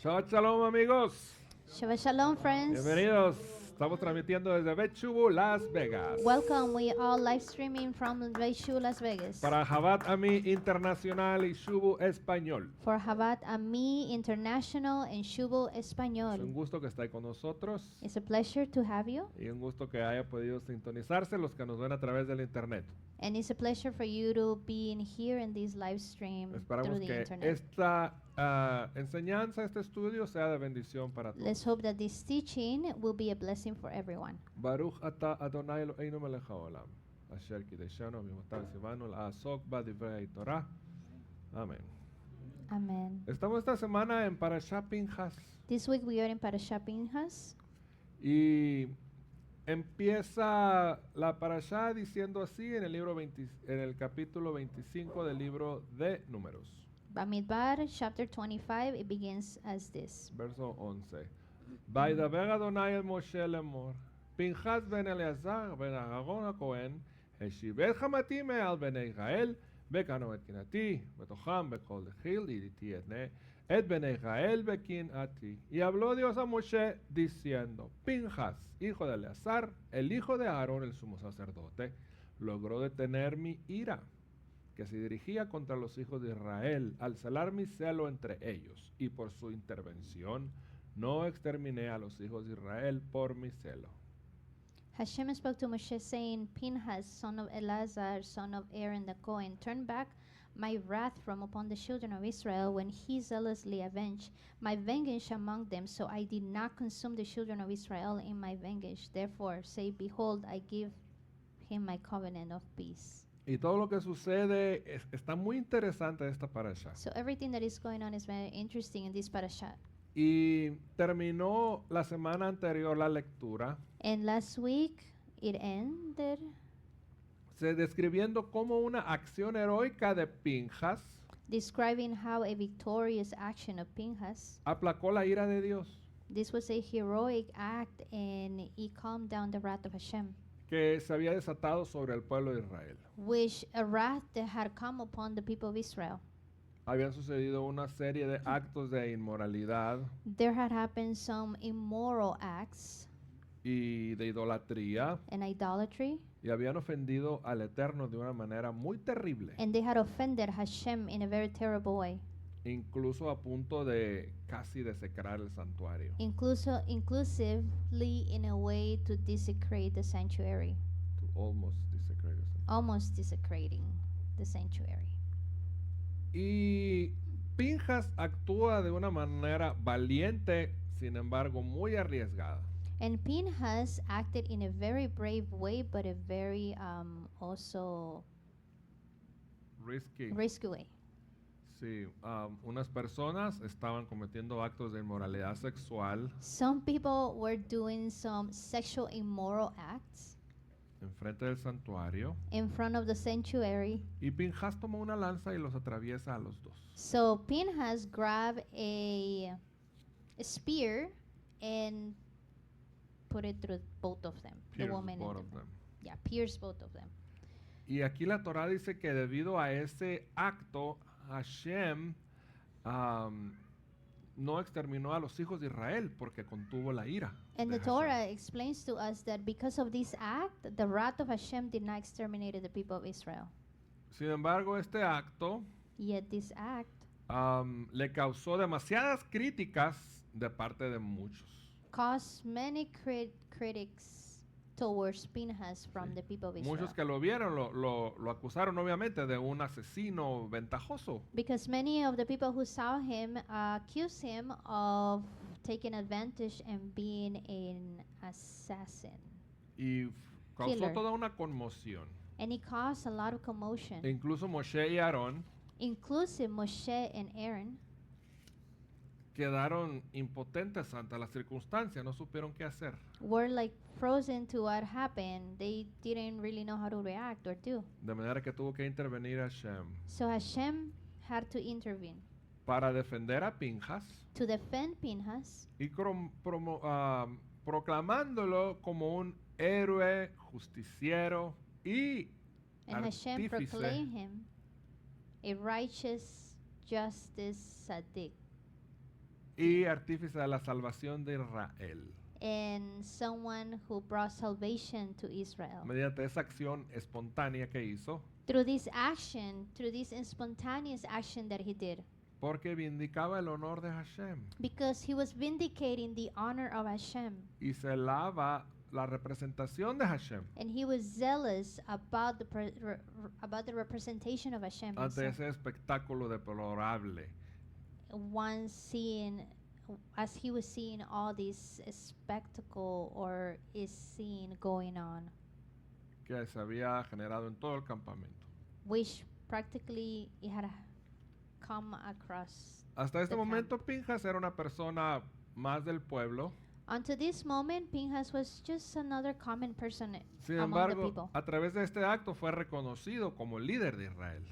Shabbat Shalom, amigos. Shabbat Shalom, friends. Bienvenidos. Estamos transmitiendo desde Betchubu, Las Vegas. Welcome. We are live streaming from Beishu, Las Vegas. Para Jabat Ami Internacional y Shubu Español. For Habat Ami International and Shubo Es un Español. gusto que esté con nosotros It's a pleasure to have you. y un gusto que haya podido sintonizarse los que nos ven a través del internet. And it's a pleasure for you to be in here in this live stream Esperamos through the que internet. esta enseñanza, este estudio sea de bendición para todos. Let's hope that this teaching will be a blessing for everyone. Baruch ata Adonai Eloheinu melech haolam, asher kideshanu b'mitzvotav v'tzivanu la'asok b'divrei Torah. Amén. Amen. Estamos esta semana en Parashá Pinjas This week we are in Parashat Pinchas. y empieza la Parashá diciendo así en el en el capítulo 25 del libro de Números, Bamidbar, chapter 25, it begins as this. verso 11. וידבר אדוני אל משה לאמור, פנחס בן אלעזר בן אהרון הכהן, השיב את חמתי מעל בני ישראל, וקנו את קנאתי, בתוכם בכל דחיל ידיתי את בני ישראל בקנאתי. Y habló Dios a Moshe diciendo, Pinjas, hijo de Eleazar, el hijo de Aarón, el sumo sacerdote, logró detener mi ira, que se dirigía contra los hijos de Israel, al celar mi celo entre ellos, y por su intervención no exterminé a los hijos de Israel por mi celo. Hashem spoke to Moshe, saying, Pinhas, son of Eleazar, son of Aaron the Cohen, turn back my wrath from upon the children of Israel when he zealously avenged my vengeance among them. So I did not consume the children of Israel in my vengeance. Therefore, say, behold, I give him my covenant of peace. Y todo lo que sucede está muy interesante esta parasha. So everything that is going on is very interesting in this parashat. Y terminó la semana anterior la lectura And last week, it ended describiendo como una acción heroica de Pinjas describing how a victorious action of Pinhas. aplacó la ira de Dios, This was a heroic act and it calmed down the wrath of Hashem, que se había desatado sobre el pueblo de Israel. which a wrath that had come upon the people of Israel. Habían sucedido una serie de actos de inmoralidad There had happened some immoral acts y de idolatría and idolatry, y habían ofendido al Eterno de una manera muy terrible, and they had offended Hashem in a very terrible way, incluso a punto de casi desecrar el santuario. inclusively in a way to desecrate the sanctuary, To almost desecrate el santuario. almost desecrating the sanctuary. Y Pinjas actúa de una manera valiente, sin embargo muy arriesgada. And Pinhas acted in a very brave way, but a very also Risky. risky way. Sí, unas personas estaban cometiendo actos de inmoralidad sexual Some people were doing some sexual immoral acts enfrente del santuario in front of the sanctuary. y Pinjas toma una lanza y los atraviesa a los dos. So Pinhas grabbed a spear and put it through both of them, the Pierced woman both and of them. yeah, pierced both of them. Y aquí la Torah dice que debido a ese acto, Hashem no exterminó a los hijos de Israel porque contuvo la ira. And de the Hashem. Torah explains to us that because of this act, the wrath of Hashem did not exterminate the people of Israel. Sin embargo, este acto Yet this act le causó demasiadas críticas de parte de muchos. caused many critics towards Pinhas from the people of Israel. Muchos que lo vieron lo acusaron obviamente de un asesino ventajoso. Because many of the people who saw him accused him of taking advantage and being an assassin. Y causó Killer. toda una conmoción. And it caused a lot of commotion. E incluso Moshe y Aarón Inclusive Moshe and Aaron quedaron impotentes ante la circunstancia, no supieron qué hacer. were like frozen to what happened. They didn't really know how to react or do. De manera que tuvo que intervenir Hashem So Hashem had to intervene para defender a Pinjas to defend Pinhas y proclamándolo como un héroe justiciero y and Hashem artífice proclaimed him a righteous justice Sadiq. y artífice de la salvación de Israel. and someone who brought salvation to Israel. Mediante esa acción espontánea que hizo, Through this action, through this spontaneous action that he did, porque vindicaba el honor de Hashem because he was vindicating the honor of Hashem, y celaba la representación de Hashem and he was zealous about about the representation of Hashem ante himself. ese espectáculo deplorable Once seeing, as he was seeing all this spectacle or is seen going on, que se había generado en todo el campamento. which practically it had come across. Hasta este the camp. momento Pinjas era una persona más del pueblo. Until this moment, Pinhas was just another common person Sin among the embargo, people. a través de este acto fue reconocido como líder de Israel.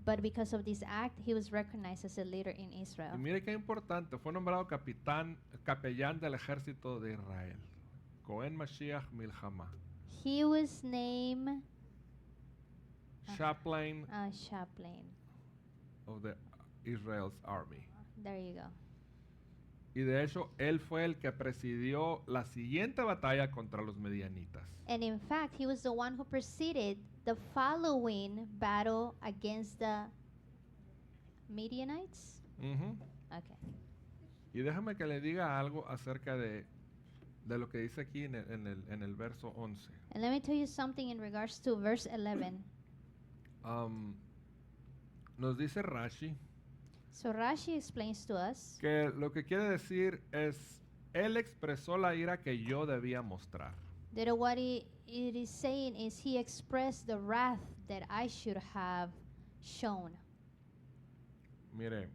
But because of this act, he was recognized as a leader in Y Israel. mire qué importante, fue nombrado capellán del ejército de Israel. Cohen Mashiach Milchama. He was named Chaplain Chaplain. of the Israel's army. There you go. Y de hecho, él fue el que presidió la siguiente batalla contra los medianitas. And in fact, he was the one who preceded the following battle against the Midianites. Ujú. Okay. Y déjame que le diga algo acerca de lo que dice aquí en el verso 11. And let me tell you something in regards to verse 11. Nos dice Rashi So Rashi explains to us que lo que quiere decir es, él expresó la ira que yo debía mostrar. that what it is saying is he expressed the wrath that I should have shown. Mire,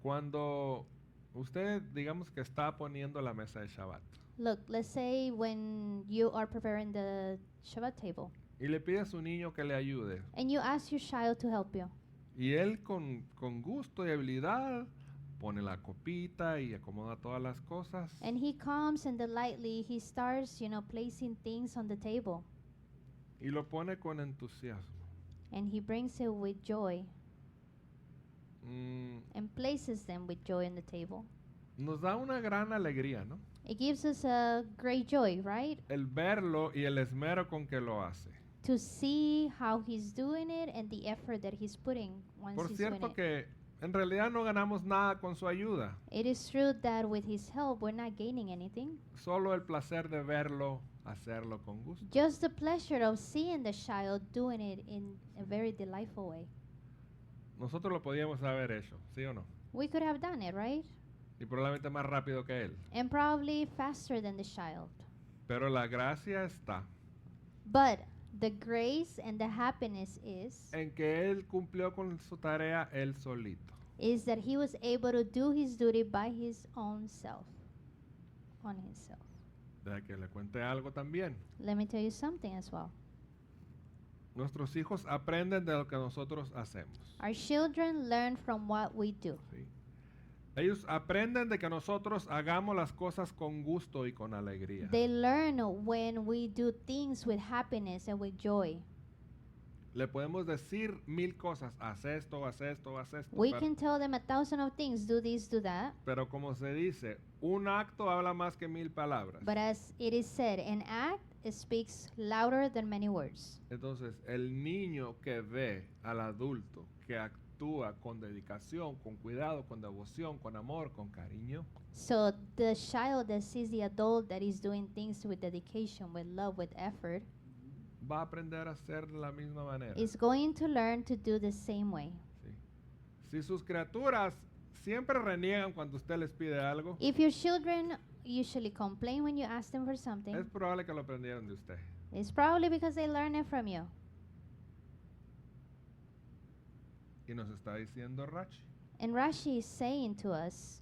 cuando usted digamos que está poniendo la mesa de Shabbat Look, let's say when you are preparing the Shabbat table y le pide a su niño que le ayude and you ask your child to help you. y él con gusto y habilidad pone la copita y acomoda todas las cosas And he comes and delightly he starts, placing things on the table. y lo pone con entusiasmo. And he brings it with joy Mm, and places them with joy on the table. nos da una gran alegría, ¿no? It gives us a great joy, right? El verlo y el esmero con que lo hace. To see how he's doing it and the effort that he's putting once Por he's doing cierto it. que en realidad no ganamos nada con su ayuda, It is true that with his help, we're not gaining anything. solo el placer de verlo, hacerlo con gusto. Just the pleasure of seeing the child doing it in a very delightful way. Nosotros lo podíamos haber hecho, ¿sí o no? We could have done it, right? Y probablemente más rápido que él. And probably faster than the child. Pero la gracia está But the grace and the happiness en que él cumplió con su tarea él solito. is that he was able to do his duty by his own self. On himself. Deja que le cuente algo también. Let me tell you something as well. Nuestros hijos aprenden de lo que nosotros hacemos. Our children learn from what we do. ¿sí? Ellos aprenden de que nosotros hagamos las cosas con gusto y con alegría. They learn when we do things with happiness and with joy. Le podemos decir 1000 cosas, haz esto, haz esto, haz esto. We can tell them 1,000 of things, do this, do that. Pero como se dice, un acto habla más que 1000 palabras. But as it is said, an act speaks louder than many words. Entonces, el niño que ve al adulto que actúa con dedicación, con cuidado, con devoción, con amor, con cariño, So the child that sees the adult that is doing things with dedication, with love, with effort, va a aprender a hacer de la misma manera. is going to learn to do the same way. ¿sí? Si sus criaturas siempre reniegan cuando usted les pide algo, If your children usually complain when you ask them for something, es probable que lo aprendieron de usted. it's probably because they learn it from you. Y nos está diciendo Rachi And Rashi is saying to us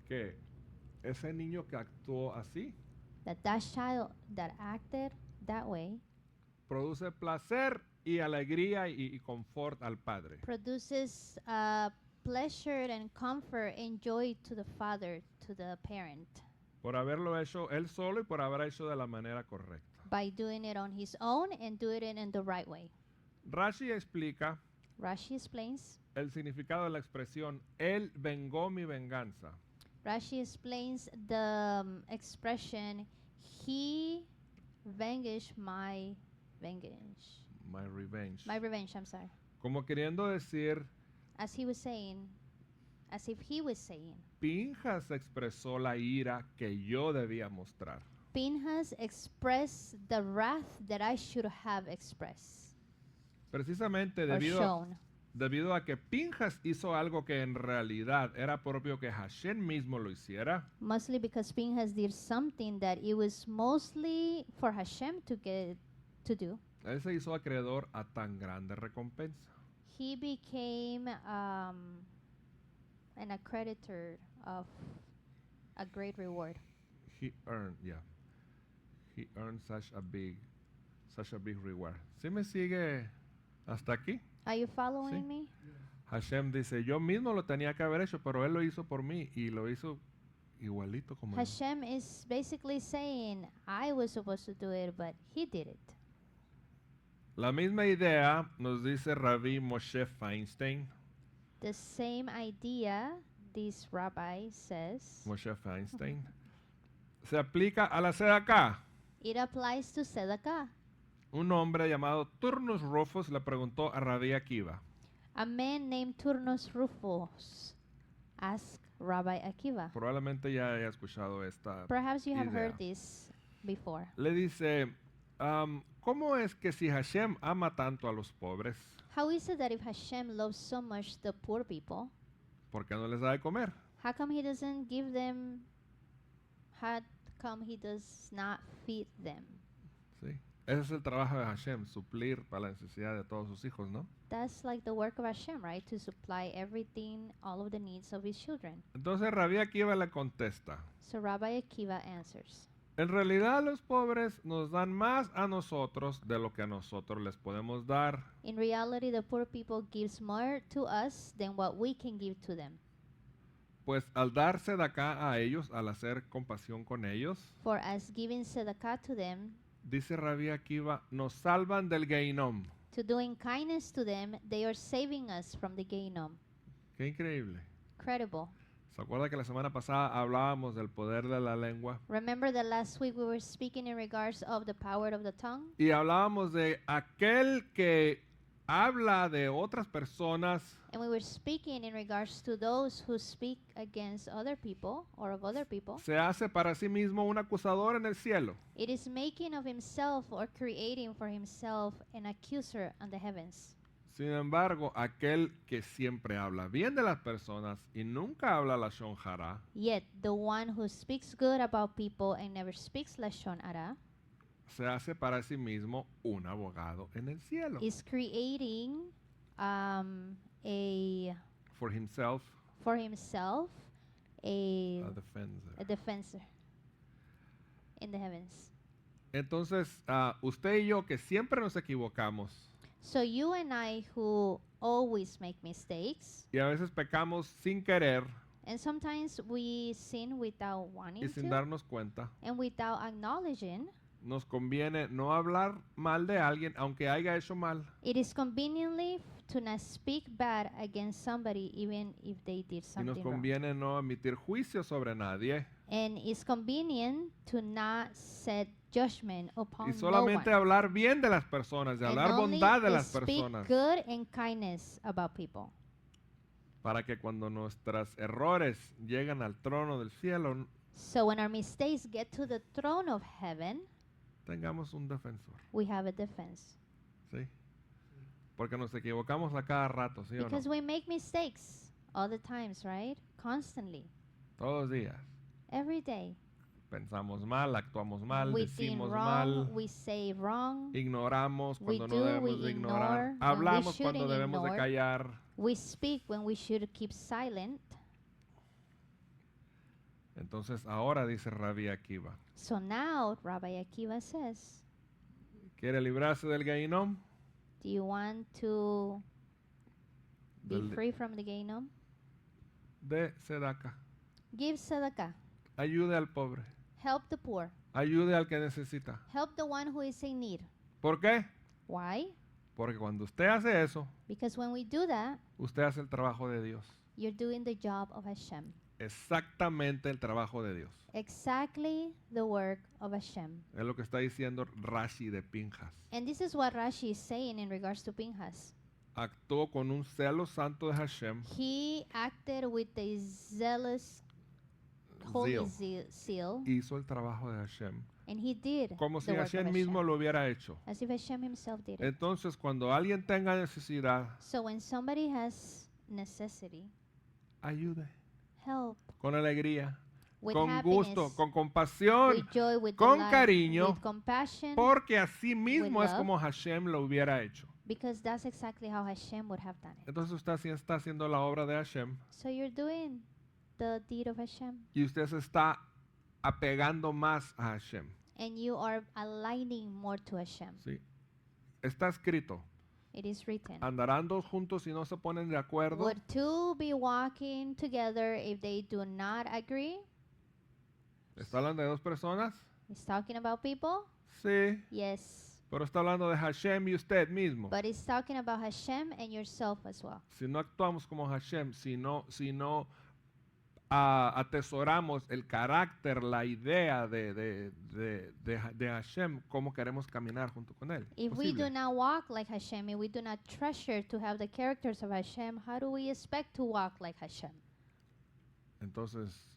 que ese niño que actuó así that that child that acted that way produce placer y alegría y confort al padre. produces pleasure and comfort and joy to the father, to the parent, Por haberlo hecho él solo y por haber hecho de la manera correcta. by doing it on his own and doing it in the right way. Rashi explica Rashi explains el significado de la expresión, él vengó mi venganza. Rashi explains the expression, he vanquished my vengeance. My revenge. My revenge, I'm sorry. Como queriendo decir, As he was saying, as if he was saying, Pinjas expresó la ira que yo debía mostrar. Pinhas expressed the wrath that I should have expressed Precisamente or shown. debido a que Pinjas hizo algo que en realidad era propio que Hashem mismo lo hiciera, Mostly because Pinhas did something that it was mostly for Hashem to get to do. él se hizo acreedor a tan grande recompensa. He became an accreditor of a great reward. He earned such a big reward. ¿Sí me sigue hasta aquí? Are you following Sí. me? Hashem dice, yo mismo lo tenía que haber hecho, pero él lo hizo por mí y lo hizo igualito como yo. Hashem is basically saying, I was supposed to do it, but he did it. La misma idea nos dice Rabbi Moshe Feinstein. The same idea, this rabbi says, Moshe Feinstein. Se aplica a la tzedakah. it applies to tzedakah. Un hombre llamado Turnus Rufus le preguntó a Rabbi Akiva, A man named Turnus Rufus asked Rabbi Akiva. probablemente ya haya escuchado esta. Perhaps you have idea. heard this before. Le dice, ¿cómo es que si Hashem ama tanto a los pobres, How is it that if Hashem loves so much the poor people, por qué no les da de comer? how come he doesn't give them, how come he does not feed them? ¿Sí? Ese es el trabajo de Hashem, suplir para la necesidad de todos sus hijos, ¿no? That's like the work of Hashem, right? To supply everything, all of the needs of his children. Entonces Rabbi Akiva le contesta, So Rabbi Akiva answers, en realidad los pobres nos dan más a nosotros de lo que a nosotros les podemos dar. in reality, the poor people gives more to us than what we can give to them. Pues al darse de acá a ellos, al hacer compasión con ellos, For as giving tzedakah to them, dice Rabbi Akiva, nos salvan del Geinom. to doing kindness to them, they are saving us from the Gehinnom. Qué increíble. Incredible. ¿Se acuerda que la semana pasada hablábamos del poder de la lengua? Remember that last week we were speaking in regards of the power of the tongue? Y hablábamos de aquel que habla de otras personas And we were speaking in regards to those who speak against other people or of other people. se hace para sí mismo un acusador en el cielo. It is making of himself or creating for himself an accuser on the heavens. Sin embargo, aquel que siempre habla bien de las personas y nunca habla la shonjara, Yet the one who speaks good about people and never speaks Lashon Hara se hace para sí mismo un abogado en el cielo. is creating For himself, for himself a a defender. defensor in the heavens. Entonces, usted y yo que siempre nos equivocamos So you and I who always make mistakes, y a veces pecamos sin querer and sometimes we sin without y wanting sin to darnos cuenta, and without acknowledging, nos conviene no hablar mal de alguien aunque haya hecho mal, it is conveniently to not speak bad against somebody even if they did y nos something wrong. conviene no emitir juicio sobre nadie And it's convenient to not set judgment upon y no solamente one. hablar bien de las personas, de And hablar only bondad de las speak personas, good and kindness about people. para que cuando nuestros errores llegan al trono del cielo, So when our mistakes get to the throne of heaven, tengamos un defensor, we have a defense. ¿sí? Porque nos equivocamos a cada rato, ¿sí o no? Because we make mistakes all the times, right? Constantly. Todos los días. Every day. Pensamos mal, actuamos mal, We think decimos wrong, mal, we say wrong, ignoramos we cuando do, no debemos we de ignore ignorar, when we hablamos cuando shouldn't debemos de ignore. callar. we speak when we should keep silent. Entonces ahora dice Rabbi Akiva, So now, Rabbi Akiva says, ¿quiere librarse del Geinom? do you want to be Del- free from the Gehinnom? De Sedaka. Give tzedakah. Ayude al pobre, Help the poor. ayude al que necesita. Help the one who is in need. ¿Por qué? Why? Porque cuando usted hace eso, Because when we do that, usted hace el trabajo de Dios. you're doing the job of Hashem. exactamente el trabajo de Dios. Exactly the work of Hashem. Es lo que está diciendo Rashi de Pinjas. And this is what Rashi is saying in regards to Pinhas. Actuó con un celo santo de Hashem, He acted with a zealous, holy zeal, hizo el trabajo de Hashem, and he did como the si work of Hashem mismo Hashem, lo hubiera hecho. as if Hashem himself did it. Entonces, cuando alguien tenga necesidad, So when somebody has necessity, ayude help con alegría, with con happiness, gusto, con compasión, with joy, with con delight, cariño, with compassion, porque así mismo es love. como Hashem lo hubiera hecho. because that's exactly how Hashem would have done it. Entonces usted así está haciendo la obra de Hashem So you're doing the deed of Hashem, y usted se está apegando más a Hashem. and you are aligning more to Hashem. ¿Sí? Está escrito, It is written. andarán dos juntos y no se ponen de acuerdo. Would two be walking together if they do not agree? ¿Está hablando de dos personas? It's talking about people? Sí, Yes. pero está hablando de Hashem y usted mismo. But it's talking about Hashem and yourself as well. Si no actuamos como Hashem, si no atesoramos el carácter, la idea de Hashem, cómo queremos caminar junto con Él. If we Posible. do not walk like Hashem, if we do not treasure to have the characters of Hashem, how do we expect to walk like Hashem? Entonces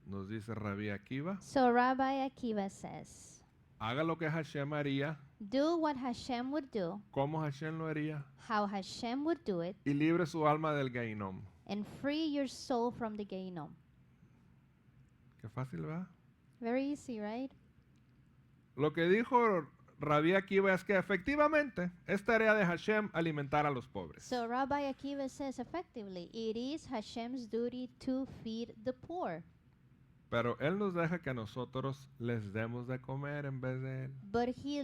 nos dice Rabbi Akiva, So Rabbi Akiva says, haga lo que Hashem haría, do what Hashem would do, como Hashem lo haría, how Hashem would do it, y libre su alma del Geinom. and free your soul from the Gehinnom. Qué fácil, ¿verdad? Very easy, right? Lo que dijo Rabbi Akiva es que efectivamente es tarea de Hashem alimentar a los pobres. So Rabbi Akiva says effectively, it is Hashem's duty to feed the poor. Pero Él nos deja que nosotros les demos de comer en vez de Él. But he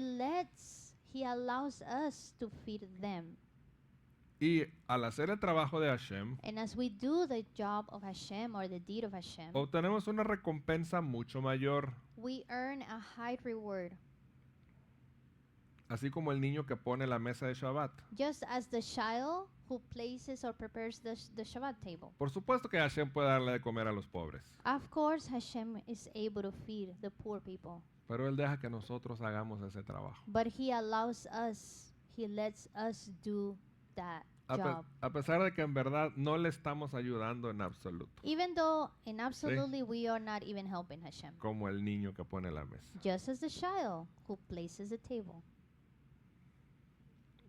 allows us to feed them. Y al hacer el trabajo de Hashem, And as we do the job of Hashem or the deed of Hashem, obtenemos una recompensa mucho mayor, we earn a high reward. así como el niño que pone la mesa de Shabbat. Just as the child who places or prepares the Shabbat table. Por supuesto que Hashem puede darle de comer a los pobres, Of course, Hashem is able to feed the poor people. pero Él deja que nosotros hagamos ese trabajo. But he allows us, he lets us do that job. A pesar de que en verdad no le estamos ayudando en absoluto, Even though, and absolutely, we are not even helping Hashem. como el niño que pone la mesa. Just as the child who places the table.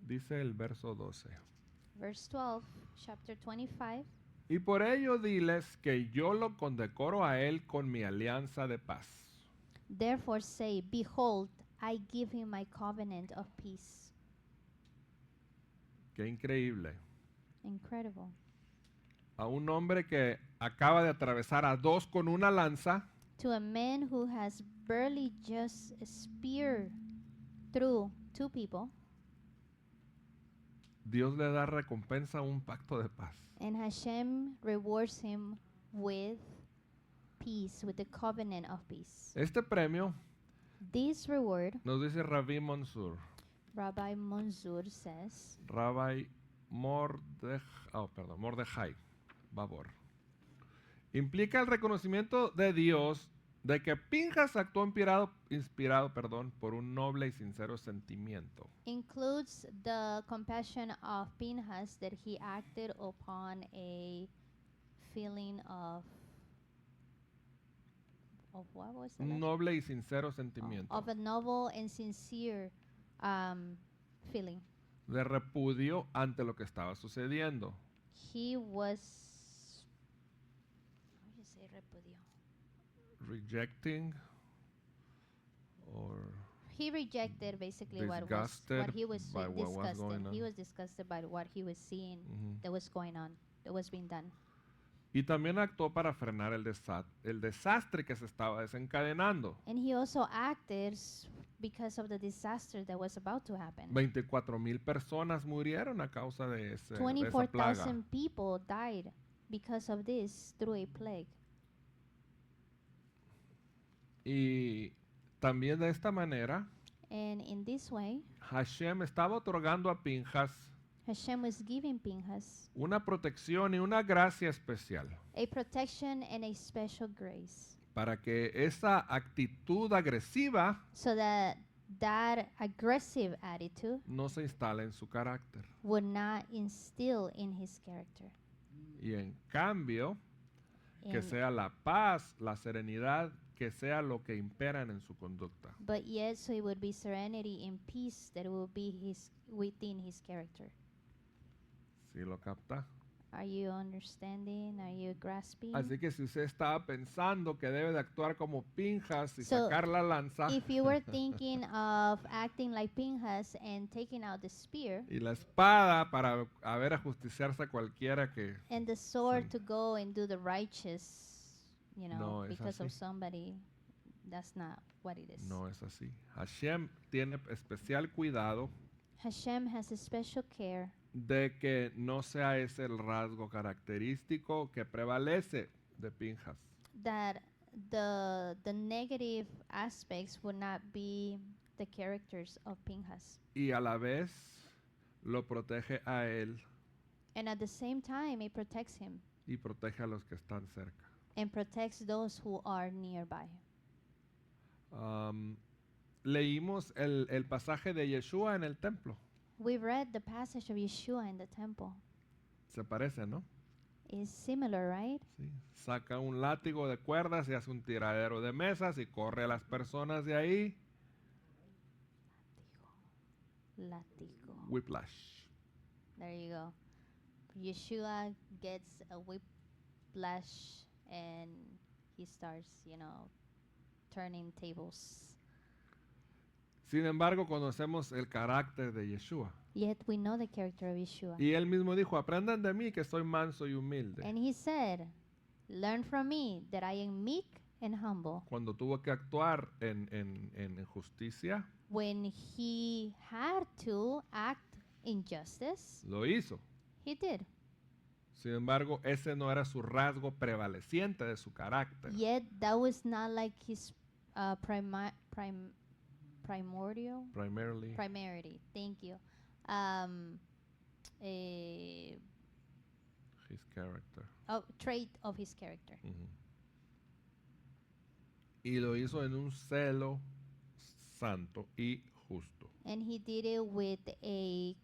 Dice el verso 12. Verse 12, chapter 25. Y por ello diles que yo lo condecoro a él con mi alianza de paz. Therefore say, behold, I give him my covenant of peace. Qué increíble. Incredible. A un hombre que acaba de atravesar a dos con una lanza, To a man who has barely just speared through two people, Dios le da recompensa a un pacto de paz. and Hashem rewards him with peace, with the covenant of peace. Este premio, This reward, nos dice Rabbi Mansur, Rabbi Manzur says, Rabbi Mordejai Babor, implica el reconocimiento de Dios de que Pinjas actuó inspirado por un noble y sincero sentimiento. includes the compassion of Pinhas that he acted upon a feeling of what was it? Un noble y sincero sentimiento Of a noble and sincere feeling. de repudio ante lo que estaba sucediendo. He was, how do you say repudio? Rejecting or He rejected basically what Disgusted he was by what was disgusted. going on. He was disgusted by what he was seeing Ujú. that was going on, that was being done. Y también actuó para frenar el desastre que se estaba desencadenando. And he also acted because of the disaster that was about to happen. 24,000 personas murieron a causa de esa plaga. 24,000 people died because of this through a plague. Y también de esta manera, And in this way, Hashem estaba otorgando a Pinjas Hashem was giving Pinchas una protección y una gracia especial a protection and a special grace para que esa actitud agresiva so that that aggressive attitude no se instale en su carácter. would not instill in his character. Y en cambio, que And- sea la paz, la serenidad, que sea lo que imperan en su conducta. but yet, so it would be serenity and peace that will be within his character. ¿Sí lo capta? Are you understanding? Are you grasping? Así que si usted estaba pensando que debe de actuar como Pinjas y So, sacar la lanza If you were thinking of acting like Pinchas and taking out the spear y la espada para ajusticiarse a cualquiera que... and the sword Sí. to go and do the righteous, No es because of así. somebody, that's not what it is. No es así. Hashem tiene especial cuidado Hashem has a special care de que no sea ese el rasgo característico que prevalece de Pinjas. that the negative aspects would not be the characters of Pinchas. Y a la vez lo protege a él And at the same time, it protects him y protege a los que están cerca. and protects those who are nearby. Leímos el pasaje de Yeshua en el templo. We read the passage of Yeshua in the temple. Se parece, ¿no? It's similar, right? Sí. Saca un látigo de cuerdas y hace un tiradero de mesas y corre a las personas de ahí. Látigo. Whiplash. There you go. Yeshua gets a whiplash and he starts, turning tables. Sin embargo, conocemos el carácter de Yeshua. Yet we know the character of Yeshua. Y él mismo dijo, aprendan de mí que soy manso y humilde. And he said, learn from me that I am meek and humble. Cuando tuvo que actuar en justicia, When he had to act in justice, lo hizo. he did. Sin embargo, ese no era su rasgo prevaleciente de su carácter. Yet that was not like his Primarily. primarity. Thank you. A His character. trait of his character. Ujú. Y lo hizo en un celo santo y justo. And he did it with a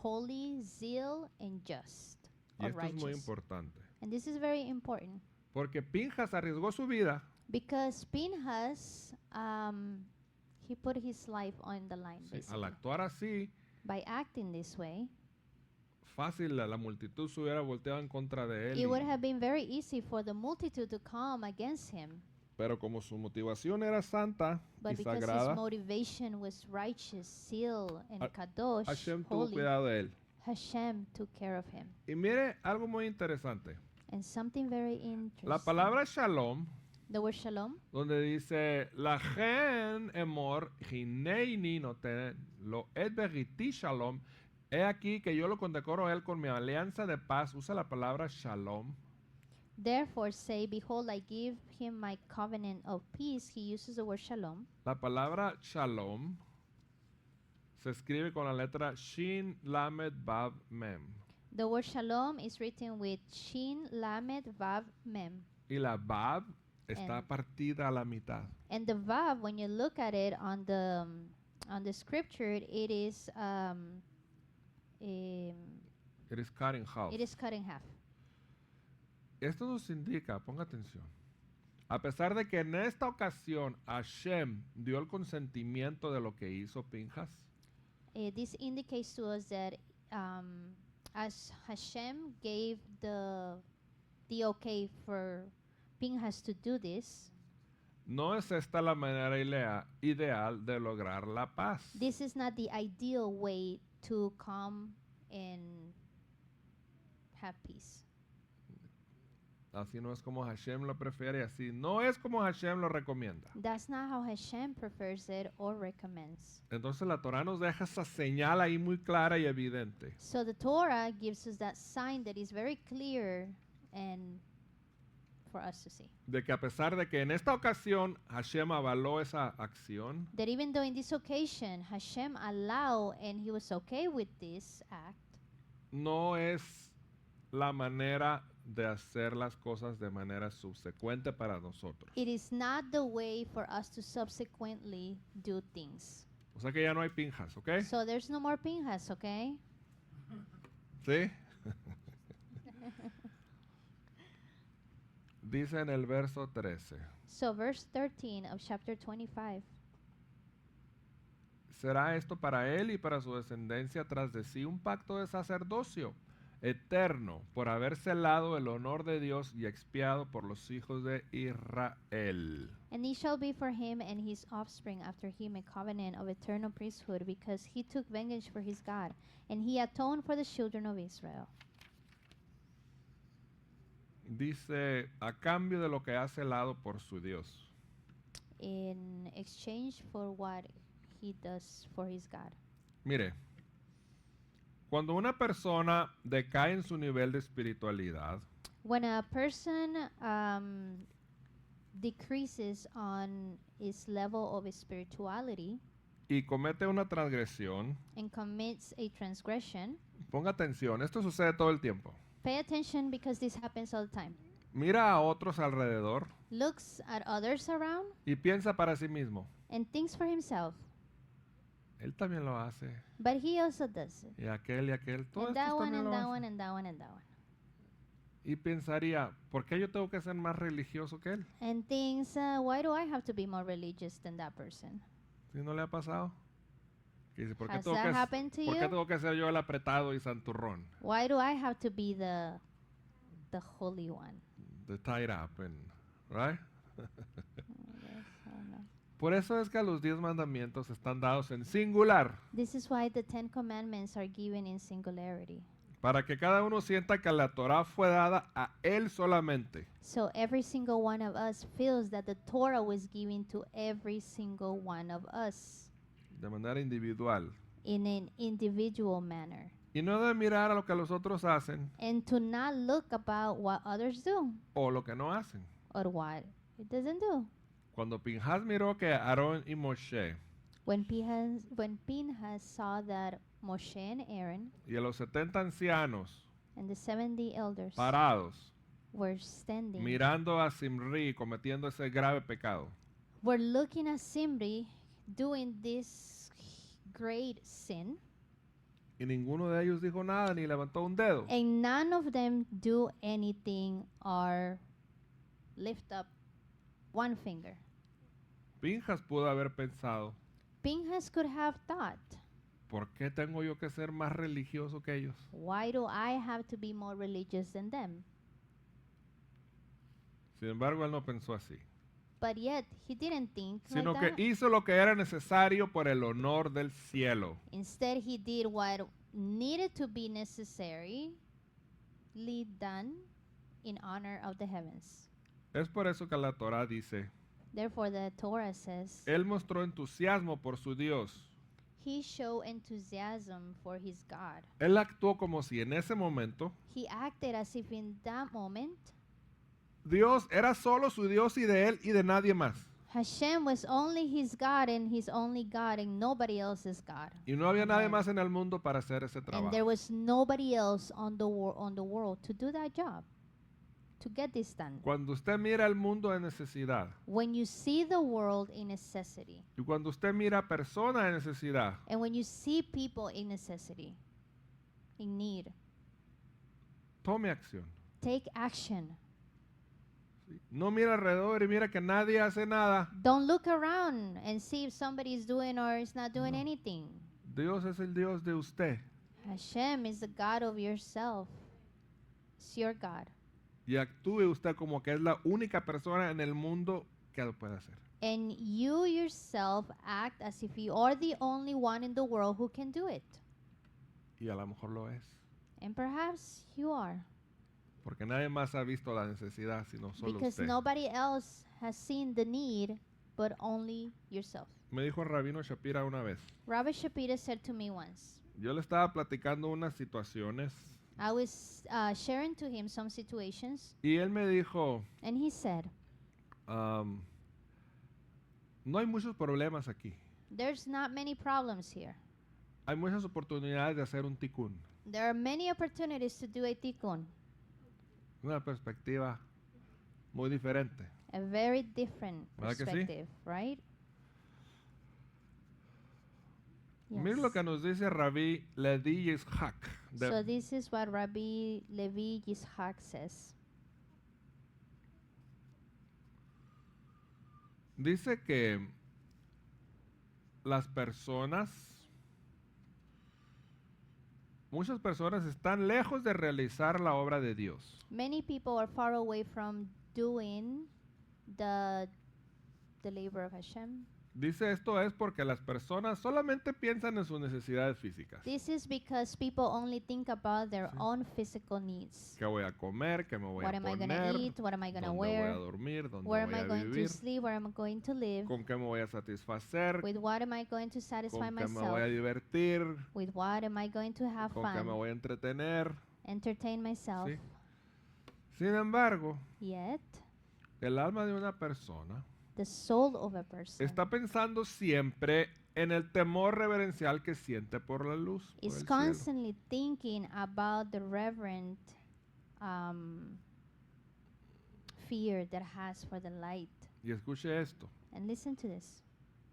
holy zeal and just Y or esto es muy righteous. importante. And this is very important Porque Pinjas arriesgó su vida because Pinchas, he put his life on the line. sí, Basically. al actuar así. By acting this way, Fácil, la multitud se hubiera volteado en contra de él. it would have been very easy for the multitude to come against him. Pero como su motivación era santa But y because sagrada, his motivation was righteous, seal, and Ha- kadosh, Hashem tuvo holy, cuidado de él. Hashem took care of him. Y mire algo muy interesante. And something very interesting. La palabra shalom, The word shalom, donde dice, la gen emor hineini noten lo et beriti shalom, he aquí que yo lo condecoro a él con mi alianza de paz. Usa la palabra shalom. therefore say, behold, I give him my covenant of peace. He uses the word shalom. La palabra shalom se escribe con la letra shin lamed vav mem. The word shalom is written with shin, lamed, vav, mem. Y la vav está And- partida a la mitad. And the vav, when you look at it on the scripture, it is It is cut in half. it is cut in half. Esto nos indica, ponga atención, a pesar de que en esta ocasión Hashem dio el consentimiento de lo que hizo Pinjas, This indicates to us that as Hashem gave the okay for Pinchas to do this, no es esta la manera ideal de lograr la paz. this is not the ideal way to come and have peace. Así no es como Hashem lo prefiere, así no es como Hashem lo recomienda. That's not how Hashem prefers it or recommends. Entonces la Torah nos deja esa señal ahí muy clara y evidente. So the Torah gives us that sign that is very clear and for us to see. De que a pesar de que en esta ocasión Hashem avaló esa acción, That even though in this occasion Hashem allowed and he was okay with this act, no es la manera de hacer las cosas de manera subsecuente para nosotros. It is not the way for us to subsequently do things. O sea que ya no hay Pinjas, ¿ok? So there's no more Pinhas, okay? ¿Sí? Dice en el verso 13, So verse 13 of chapter 25. será esto para él y para su descendencia tras de sí un pacto de sacerdocio eterno por haber celado el honor de Dios y expiado por los hijos de Israel. And he shall be for him and his offspring after him a covenant of eternal priesthood, because he took vengeance for his God, and he atoned for the children of Israel. Dice, a cambio de lo que ha celado por su Dios. In exchange for what he does for his God. Mire, cuando una persona decae en su nivel de espiritualidad, When a person decreases on his level of spirituality y comete una transgresión, and commits a transgression, ponga atención, esto sucede todo el tiempo. pay attention because this happens all the time. Mira a otros alrededor Looks at others around y piensa para sí mismo, and thinks for himself, él también lo hace, but he also does it. y aquel, todos And that estos one, también and lo that hacen. one, and that one, and that one. Y pensaría, ¿por qué yo tengo que ser más religioso que él? And thinks, why do I have to be more religious than that person? Si no le ha pasado. Que dice, ¿por qué Has tengo that que, happened to ¿por qué you? tengo que ser yo el apretado y santurrón? Why do I have to be the holy one? The tied up, and, right? Yes, I don't know. Por eso es que los 10 mandamientos están dados en singular, This is why the 10 Commandments are given in singularity. para que cada uno sienta que la Torah fue dada a él solamente. So every single one of us feels that the Torah was given to every single one of us De manera individual. in an individual manner. Y no de mirar a lo que los otros hacen And to not look about what others do o lo que no hacen. or what it doesn't do. Cuando Pinhas miró que Aarón y Moshe When Pinhas saw that Moshe and Aaron y a los 70 ancianos and the 70 elders parados, were standing, mirando a Simri cometiendo ese grave pecado, were looking at Simri doing this great sin, y ninguno de ellos dijo nada ni levantó un dedo. and none of them do anything or lift up one finger. Pinhas pudo haber pensado, Pinhas could have thought, ¿por qué tengo yo que ser más religioso que ellos? why do I have to be more religious than them? Sin embargo, él no pensó así, But yet he didn't think sino like que that. hizo lo que era necesario por el honor del cielo. Instead, he did what needed to be necessarily done in honor of the heavens. Es por eso que la Torah dice, Therefore, the Torah says, él mostró entusiasmo por su Dios. he showed enthusiasm for his God. Él actuó como si en ese momento He acted as if in that moment, Dios era solo su Dios y de él y de nadie más. Hashem was only his God and his only God and nobody else's God. Y no había nadie Amen. más en el mundo para hacer ese And there trabajo. was nobody else on the world to do that job, to get this done. Cuando usted mira el mundo en necesidad When you see the world in necessity, y cuando usted mira personas en necesidad, and when you see people in necessity, in need, tome acción. take action. No mira alrededor y mira que nadie hace nada. Don't look around and see if somebody is doing or is not doing No. anything. Dios es el Dios de usted Hashem is the God of yourself. It's your God. y actúe usted como que es la única persona en el mundo que lo puede hacer. And you yourself act as if you are the only one in the world who can do it. Y a lo mejor lo es, And perhaps you are. porque nadie más ha visto la necesidad sino solo Because usted. nobody else has seen the need but only yourself. Me dijo el rabino Shapira una vez. Rabbi Shapira said to me once, Yo le estaba platicando unas situaciones I was sharing to him some situations, y él me dijo, and he said, no hay muchos problemas aquí. there's not many problems here. Hay muchas oportunidades de hacer un tikkun. There are many opportunities to do a tikkun, Una perspectiva muy diferente. a very different ¿Verdad que sí? perspective, right? Mira lo que nos dice Rabí Levi Yitzhak. So this is what Rabbi Levi Yitzhak says. Dice que muchas personas están lejos de realizar la obra de Dios. Many people are far away from doing the labor of Hashem. Dice esto es porque las personas solamente piensan en sus necesidades físicas. This is because people only think about their own physical needs. ¿Qué voy a comer? ¿Qué me voy What a am I going poner? to eat? What am I going to ¿Dónde voy a wear? dormir? ¿Dónde Where am voy I a going to vivir? sleep? Where am I going to live? ¿Con qué me voy a satisfacer? With what am I going to satisfy ¿Con qué me voy a myself? divertir? With what am I going to have ¿Con qué me fun? voy a entretener? Entertain myself. Sí. Sin embargo, Yet, el alma de una persona the soul of a person está pensando siempre en el temor reverencial que siente por la luz, por is el cielo. constantly thinking about the reverent fear that has for the light. Y escuche esto. And listen to this.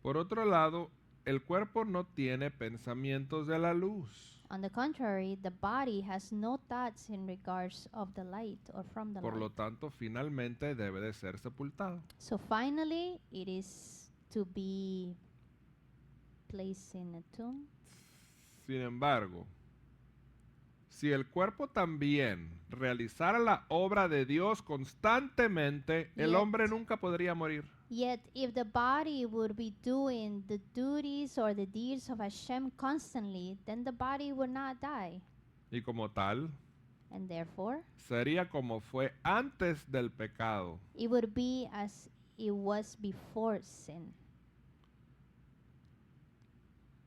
Por otro lado, el cuerpo no tiene pensamientos de la luz. On the contrary, the body has no thoughts in regards of the light or from the Por lo light. tanto, finalmente debe de ser sepultado. So finally, it is to be placed in a tomb. Sin embargo, si el cuerpo también realizara la obra de Dios constantemente, el Yet- hombre nunca podría morir. Yet, if the body would be doing the duties or the deeds of Hashem constantly, then the body would not die. Y como tal, And therefore, sería como fue antes del pecado. it would be as it was before sin.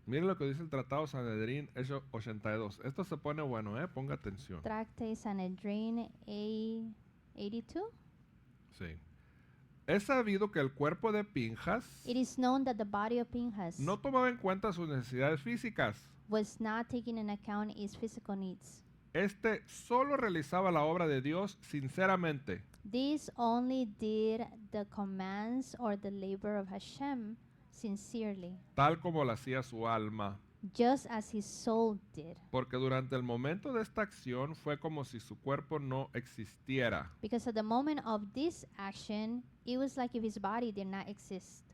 Miren lo que dice el Tratado Sanedrín, Hecho 82. Esto se pone bueno, ponga atención. Tractate Sanhedrin A82. Sí. Es sabido que el cuerpo de Pinjas It is known that the body of Pinchas no tomaba en cuenta sus necesidades físicas. was not taking into account his physical needs. Este solo realizaba la obra de Dios sinceramente, This only did the commands or the labor of Hashem sincerely, tal como lo hacía su alma, just as his soul did. porque durante el momento de esta acción fue como si su cuerpo no existiera. Because at the moment of this action, it was like if his body did not exist.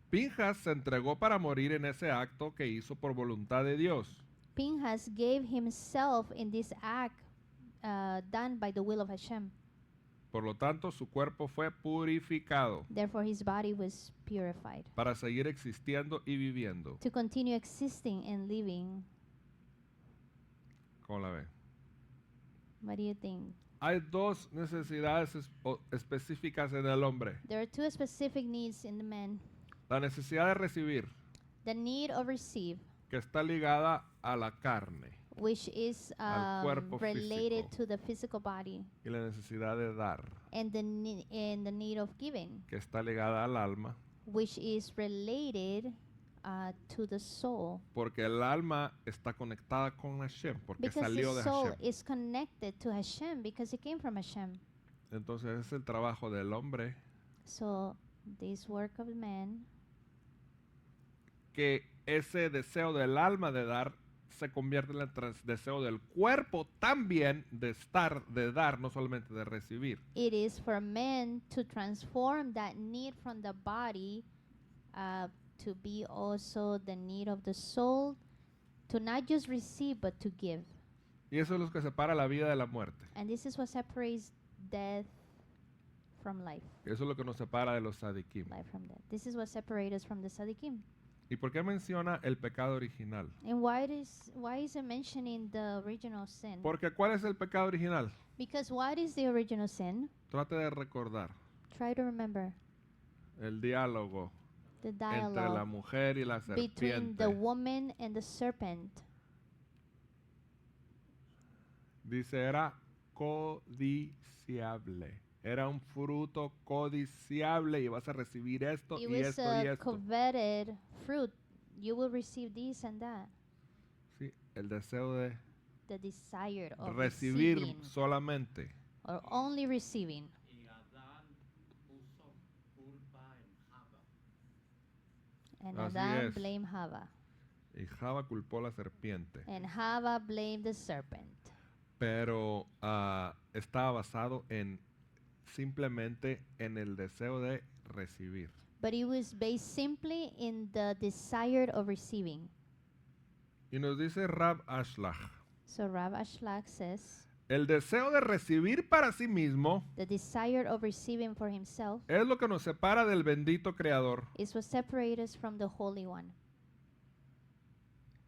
Pinjas se entregó para morir en ese acto que hizo por voluntad de Dios. Pinchas gave himself in this act done by the will of Hashem. Por lo tanto, su cuerpo fue purificado Therefore, his body was purified para seguir existiendo y viviendo. to continue existing and living. ¿Cómo la ve? What do you think? Hay dos necesidades específicas en el hombre. There are two specific needs in the man. La necesidad de recibir, The need of receive, que está ligada a la carne, which is Al cuerpo related físico. to the physical body, y la necesidad de dar, and the need of giving, que está ligada al alma, which is related to the soul. porque el alma está conectada con Hashem, porque Because salió the de soul Hashem. is connected to Hashem because it came from Hashem. Entonces es el trabajo del hombre So this work of man, que ese deseo del alma de dar se convierte en el deseo del cuerpo también de estar, de dar, no solamente de recibir. it is for man to transform that need from the body to be also the need of the soul, to not just receive but to give. Y eso es lo que separa la vida de la muerte. And this is what separates death from life, Eso es lo que nos separa de los sadikim. life from death. This is what separates us from the Sadiqim. ¿Y por qué menciona el pecado original? And why is it mentioning the original sin? Porque ¿cuál es el pecado original? Because what is the original sin? Trate de recordar Try to remember el diálogo the entre la dialogue mujer y la between the serpiente. woman and the serpent. Dice, era codiciable. Era un fruto codiciable y vas a recibir esto It y was esto y a esto. coveted fruit. You will receive this and that. Sí, el deseo de the desire of recibir receiving solamente. or only receiving. Y Adán puso culpa en Java. And Así Adam es. blamed Hava. Y Java culpó a la serpiente. And Hava blamed the serpent. Pero estaba basado en simplemente en el deseo de recibir. But it was based simply in the desire of receiving. Y nos dice Rab Ashlach, So Rav Ashlach says, el deseo de recibir para sí mismo the desire of receiving for himself es lo que nos separa del bendito Creador. is what separates us from the Holy One.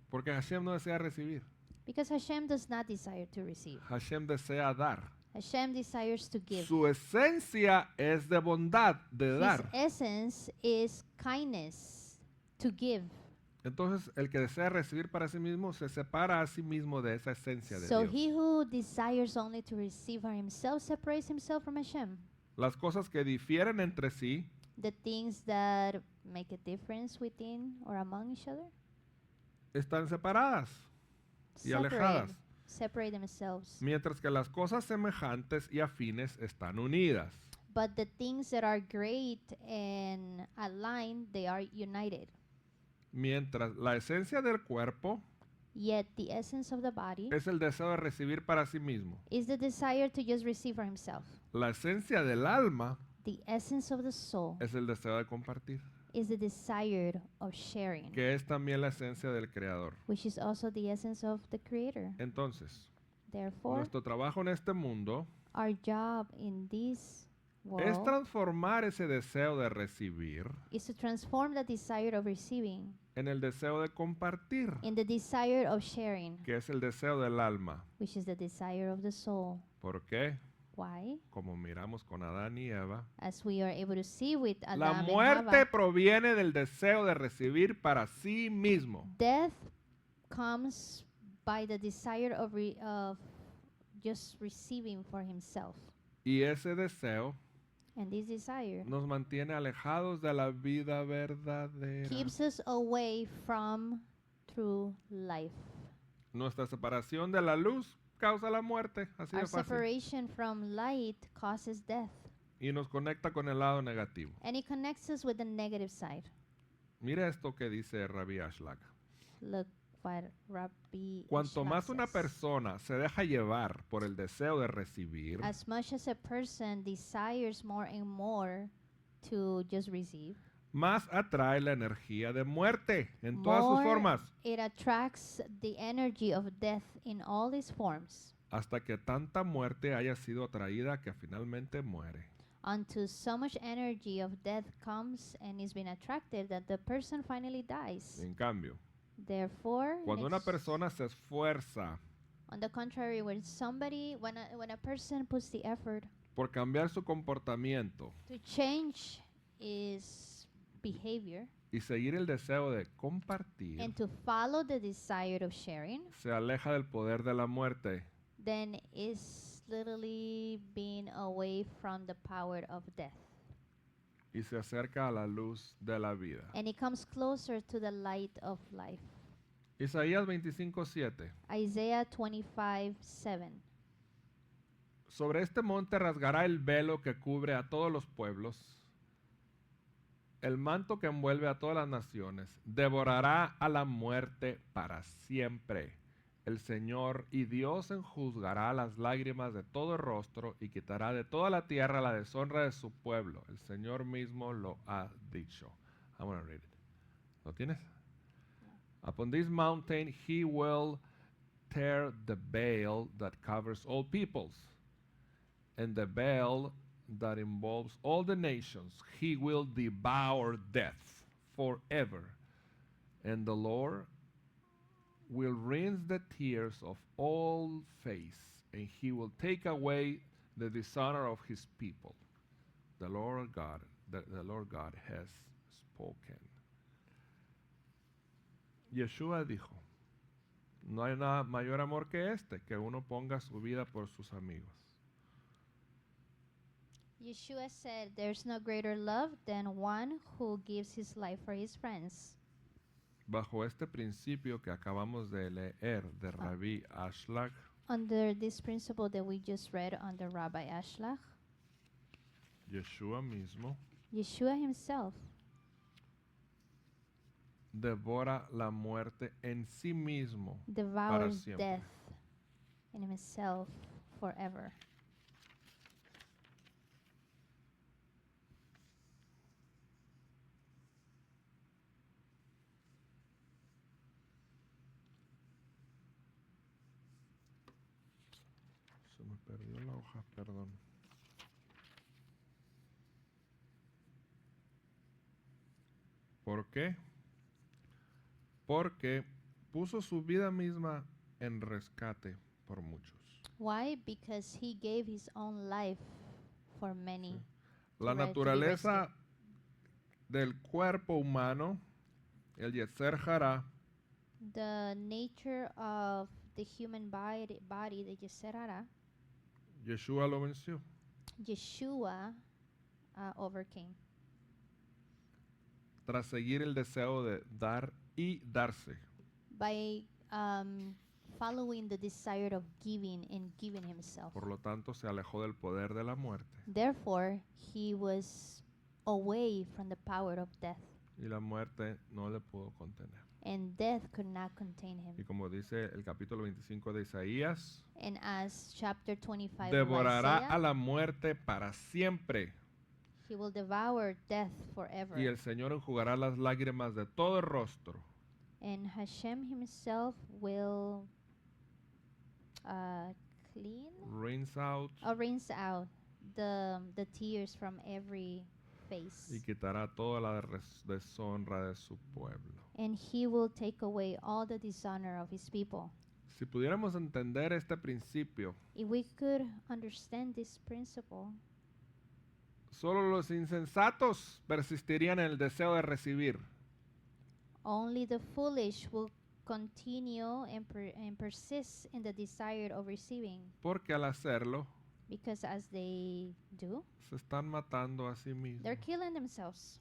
Porque Hashem no desea recibir. Because Hashem does not desire to receive. Hashem desea dar. Hashem desires to give. Su esencia es de bondad, de His dar. essence is kindness, to give. Entonces, el que desea recibir para sí mismo se separa a sí mismo de esa esencia de So Dios. he who desires only to receive for himself separates himself from Hashem. Las cosas que difieren entre sí The things that make a difference within or among each other están separadas y alejadas, separate themselves. mientras que las cosas semejantes y afines están unidas. But the things that are great and aligned, they are united. Mientras la esencia del cuerpo Yet the essence of the body es el deseo de recibir para sí mismo. is the desire to just receive for himself. La esencia del alma The essence of the soul es el deseo de compartir, is the desire of sharing, que es también la esencia del Creador. which is also the essence of the Creator. Entonces, Therefore, nuestro trabajo en este mundo our job in this es world transformar ese deseo de recibir is to transform the desire of receiving en el deseo de compartir, in the desire of sharing, que es el deseo del alma. which is the desire of the soul. ¿Por qué? Why? Como miramos con Adán y Eva, As we are able to see with la Adam and muerte Hava, proviene del deseo de recibir para sí mismo. death comes by the desire of just receiving for himself. Y ese deseo And this desire nos mantiene alejados de la vida verdadera. keeps us away from true life. Nuestra separación de la luz causa la muerte, así Our de fácil. separation from light causes death. Y nos conecta con el lado negativo. And it connects us with the negative side. Mira esto que dice Rabbi Ashlach. Look what Rabbi Cuanto Ashlach más una says. persona se deja llevar por el deseo de recibir, As much as a person desires more and more to just receive, más atrae la energía de muerte en todas sus more formas, it attracts the energy of death in all its forms, hasta que tanta muerte haya sido atraída que finalmente muere. until so much energy of death comes and is being attracted that the person finally dies. En cambio, Therefore, cuando una next- persona se esfuerza on the contrary, when a person puts the effort por cambiar su comportamiento to change his behavior y seguir el deseo de compartir, and to follow the desire of sharing, se aleja del poder de la muerte then is literally being away from the power of death. y se acerca a la luz de la vida. And it comes closer to the light of life. Isaías 25:7. Isaiah 25:7. Sobre este monte rasgará el velo que cubre a todos los pueblos, el manto que envuelve a todas las naciones, devorará a la muerte para siempre. El Señor y Dios enjuzgará las lágrimas de todo rostro y quitará de toda la tierra la deshonra de su pueblo. El Señor mismo lo ha dicho. I'm going to read it. ¿Lo tienes? Upon this mountain he will tear the veil that covers all peoples, and the veil that involves all the nations. He will devour death forever, and the Lord will rinse the tears of all face, and he will take away the dishonor of his people. The Lord God has spoken. Yeshua dijo, no hay nada mayor amor que este, que uno ponga su vida por sus amigos. Yeshua said, "There's no greater love than one who gives his life for his friends." bajo este principio que acabamos de leer de Rabí Ashlag, Under this principle that we just read under Rabbi Ashlag, Yeshua mismo Yeshua himself devora la muerte en sí mismo devours siempre. death in himself forever. Se me perdió la hoja, perdón. ¿Por qué? Porque puso su vida misma en rescate por muchos. Why? Because he gave his own life for many. La to be naturaleza del cuerpo humano, el Yetzer Hará, The nature of the human body the Yeserara, Yeshua lo venció. Yeshua overcame. Tras seguir el deseo de dar y darse. By following the desire of giving and giving himself. Por lo tanto, se alejó del poder de la muerte. Therefore, he was away from the power of death, Y la muerte no le pudo contener. and death could not contain him. Y como dice el capítulo 25 de Isaías, And as chapter 25 of devorará a Isaiah, la muerte para siempre. he will devour death forever. Y el Señor enjugará las lágrimas de todo el rostro. And Hashem himself will clean Rinse out. or rinse out the tears from every face. Y quitará toda la deshonra de su pueblo. And he will take away all the dishonor of his people. Si pudiéramos entender este principio, If we could understand this principle, solo los insensatos persistirían en el deseo de recibir. only the foolish will continue and persist in the desire of receiving, Porque al hacerlo, because as they do, se están matando a sí mismos. they're killing themselves.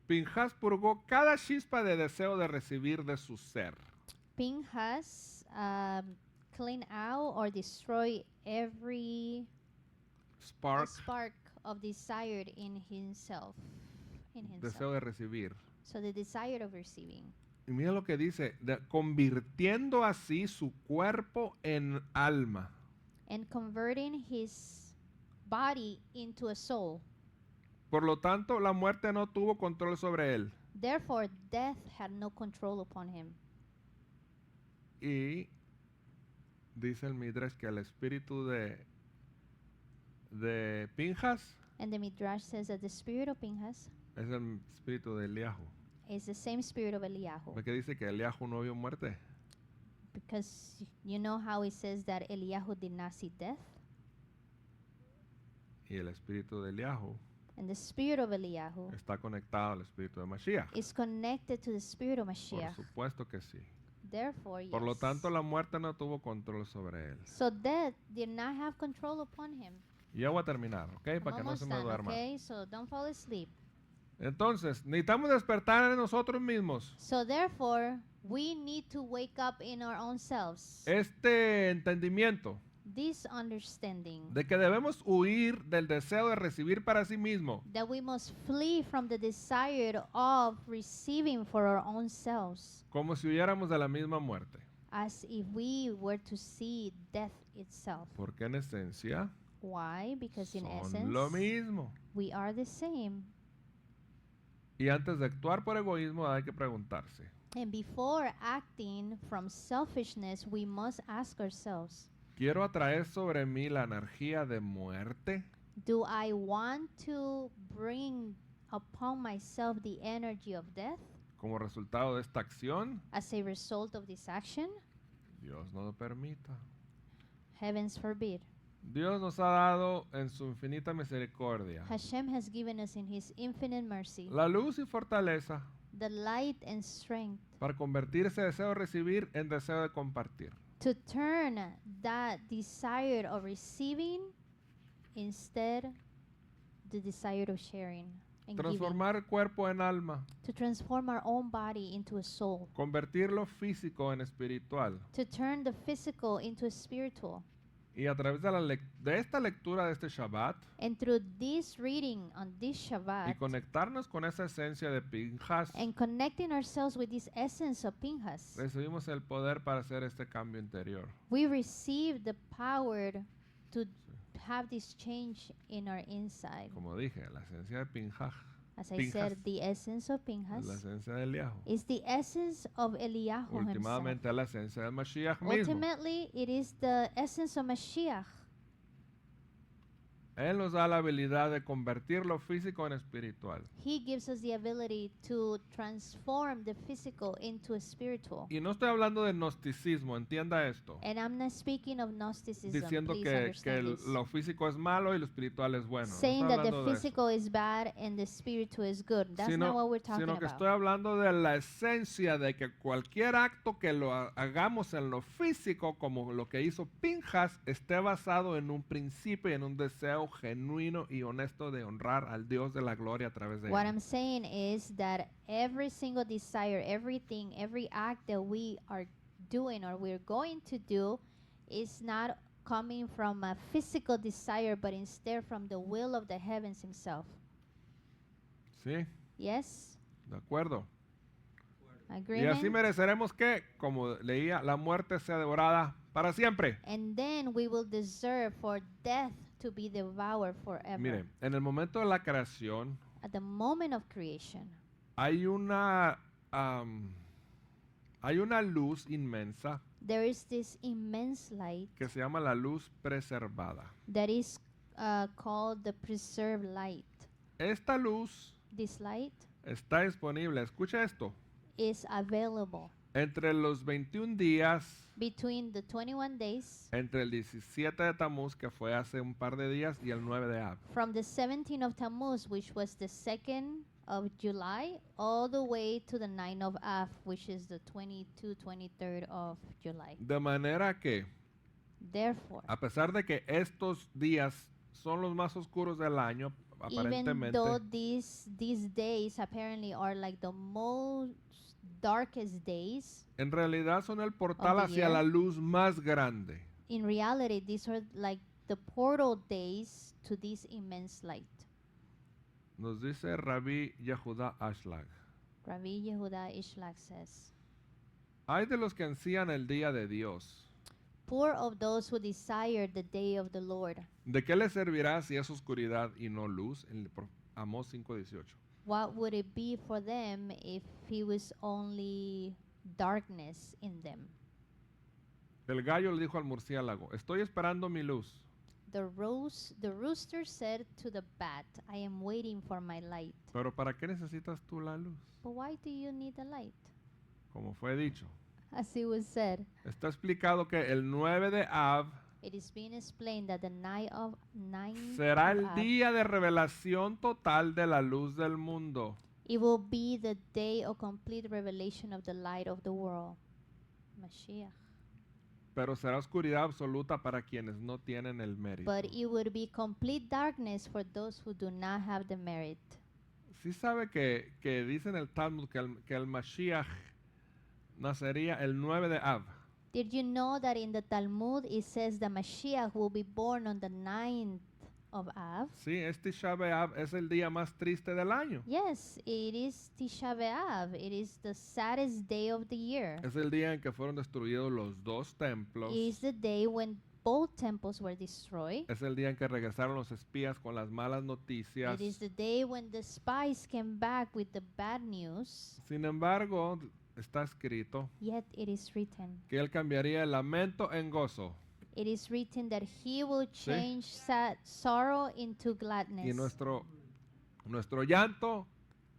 Pinhas purgó cada chispa de deseo de recibir de su ser. Pinhas clean out or destroy every Spark, spark of desire in himself. deseo de recibir. So the desire of receiving. Y mira lo que dice, convirtiendo así su cuerpo en alma. And converting his body into a soul. Por lo tanto, la muerte no tuvo control sobre él. Therefore, death had no control upon him. Y dice el Midrash que el espíritu de Pinhas And the Midrash says that the spirit of Pinhas es el espíritu de Eliahu. is the same spirit of Eliyahu. ¿Ve que dice que Eliahu no vio muerte? Because you know how it says that Eliyahu did not see death? Y el espíritu de Eliahu And the spirit of Eliyahu está conectado al espíritu de Mashiach. is connected to the spirit of Por Mashiach. supuesto que sí. Therefore, yes. Por lo tanto, la muerte no tuvo control sobre él. So death did not have control upon him. Y ya voy a terminar, ¿ok? Para que no Almost se me done, duerma. okay? So don't fall asleep. Entonces, necesitamos despertar en nosotros mismos So therefore, we need to wake up in our own selves. este entendimiento This understanding de que debemos huir del deseo de recibir para sí mismo that we must flee from the desire of receiving for our own selves, como si huyéramos de la misma muerte. as if we were to see death itself. Porque en esencia Why? Because in son lo essence, mismo. we are the same. Y antes de actuar por egoísmo hay que preguntarse, And before acting from selfishness, we must ask ourselves, ¿quiero atraer sobre mí la energía de muerte? do I want to bring upon myself the energy of death Como resultado de esta acción, as a result of this action? Dios no lo permita. Heavens forbid. Dios nos ha dado en su infinita misericordia Hashem has given us in His infinite mercy la luz y fortaleza the light and strength para convertir ese deseo de recibir en deseo de compartir. to turn that desire of receiving instead the desire of sharing and transformar el cuerpo en alma, giving, to transform our own body into a soul, convertir lo físico en espiritual. to turn the physical into a spiritual. Y a través de, de esta lectura de este Shabbat And through this reading on this y Shabbat conectarnos con esa esencia de Pinchas, and connecting ourselves with this essence of Pinchas, recibimos el poder para hacer este cambio interior. we receive the power to have this change in our inside. Como dije, la esencia de Pinchas, As I Pinchas, said, the essence of la Pinchas esencia de Eliyahu. is the essence of Eliyahu himself. Últimamente la esencia del Mashiach mismo. Ultimately, it is the essence of Mashiach. Él nos da la habilidad de convertir lo físico en espiritual. He gives us the ability to transform the physical into a spiritual. Y no estoy hablando de gnosticismo, entienda esto. And I'm not speaking of Gnosticism, Diciendo please que understand this. lo físico es malo y lo espiritual es bueno. No Saying estoy that the hablando de eso. physical is bad and the spiritual is good. That's not what we're talking Sino que about. estoy hablando de la esencia de que cualquier acto que lo hagamos en lo físico, como lo que hizo Pinchas, esté basado en un principio y en un deseo genuino y honesto de honrar al Dios de la gloria a través de What él. I'm saying is that every single desire, everything, every act that we are doing or we're going to do is not coming from a physical desire, but instead from the will of the heavens himself. ¿Sí? Yes? ¿De acuerdo? Y Agreement? así mereceremos que, como leía, la muerte sea devorada para siempre. And then we will deserve for death to be devoured forever. Mire, en el momento de la creación At the moment of creation, hay una luz inmensa there is this immense light que se llama la luz preservada. that is called the preserved light. Esta luz This light está disponible, escucha esto, is available entre los 21 días, between the 21 days entre el 17 de Tammuz, que fue hace un par de días, y el 9 de Ab. from the 17th of Tammuz, which was the 2nd of July, all the way to the 9th of Av, which is the 23rd of July. De manera que, Therefore, a pesar de que estos días son los más oscuros del año, even aparentemente, though these days apparently are like the most darkest days, en realidad son el portal the hacia year. la luz más grande. in reality, these are like the portal days to this immense light. Nos dice Rabbi Yehuda Ashlag. Rabbi Yehuda Ishlak says, Hay de los que ansían el día de Dios. poor of those who desire the day of the Lord. ¿De qué les servirá si es oscuridad y no luz? En Amós 5:18. What would it be for them if he was only darkness in them? El gallo le dijo al murciélago, estoy esperando mi luz. The rooster said to the bat, I am waiting for my light. Pero ¿para qué necesitas tú la luz? But why do you need the light? Como fue dicho. As it was said, Está explicado que el 9 de Av it is being explained that the night of 9 será of el Av, día de revelación total de la luz del mundo. it will be the day of complete revelation of the light of the world. Mashiach. Pero será oscuridad absoluta para quienes no tienen el mérito. But it would be complete darkness for those who do not have the merit. Sí sabe que dice en el Talmud que el Mashiach nacería el 9 de Av. Did you know that in the Talmud it says the Mashiach will be born on the 9th of Av? Sí, este Tisha B'Av es el día más triste del año. Yes, it is Tisha B'Av. It is the saddest day of the year. Es el día en que fueron destruidos los dos templos. It is the day when both temples were destroyed. Es el día en que regresaron los espías con las malas noticias. It is the day when the spies came back with the bad news. Sin embargo, está escrito Yet it is written. que él cambiaría el lamento en gozo It is written that he will Sí. change sorrow into gladness. y nuestro llanto